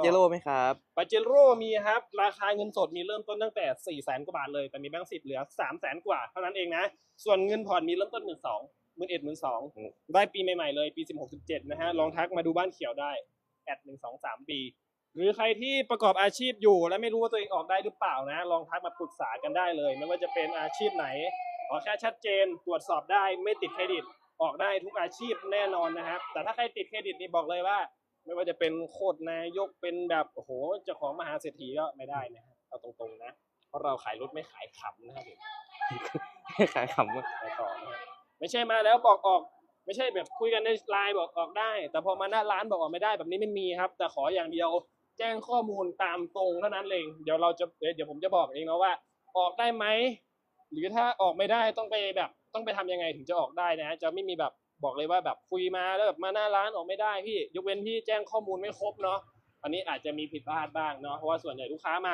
จโร่ไหมครับปาเจโร่มีครับราคาเงินสดมีเริ่มต้นตั้งแต่400,000 กว่าบาทเลยแต่มีแบงค์10เหลือ300,000 กว่าเท่านั้นเองนะส่วนเงินผ่อนมีเริ่มต้น12,000 11,000 12,000ได้ปีใหม่ๆเลยปี16-17นะฮะลองทักมาดูบ้านเขียวได้123 ปีหรือใครที่ประกอบอาชีพอยู่และไม่รู้ว่าตัวเองออกได้หรือเปล่านะลองทักมาปรึกษากันได้เลยไม่ว่าจะเป็นอาชีพไหนขอแค่ชัดเจนตรวจสอบได้ไม่ติดเครดิตออกได้ทุกอาชีพแน่นอนนะครับแต่ถ้าใครติดเครดิตนี่บอกเลยว่าไม่ว่าจะเป็นโคตรนายกเป็นแบบโอ้โหเจ้าของมหาเศรษฐีก็ไม่ได้นะเอาตรงๆนะเพราะเราขายรถไม่ขายขำนะครับขายขำไปต่อนะไม่ใช่มาแล้วบอกออกไม่ใช่แบบคุยกันในไลน์บอกออกได้แต่พอมาหน้าร้านบอกออกไม่ได้แบบนี้ไม่มีครับแต่ขออย่างเดียวแจ้งข้อมูลตามตรงเท่านั้นเองเดี๋ยวผมจะบอกเองนะว่าออกได้ไหมหรือถ้าออกไม่ได้ต้องไปทำยังไงถึงจะออกได้นะจะไม่มีแบบบอกเลยว่าแบบคุยมาแล้วแบบมาหน้าร้านออกไม่ได้พี่ยกเว้นพี่แจ้งข้อมูลไม่ครบเนาะอันนี้อาจจะมีผิดพลาดบ้างเนาะเพราะว่าส่วนใหญ่ลูกค้ามา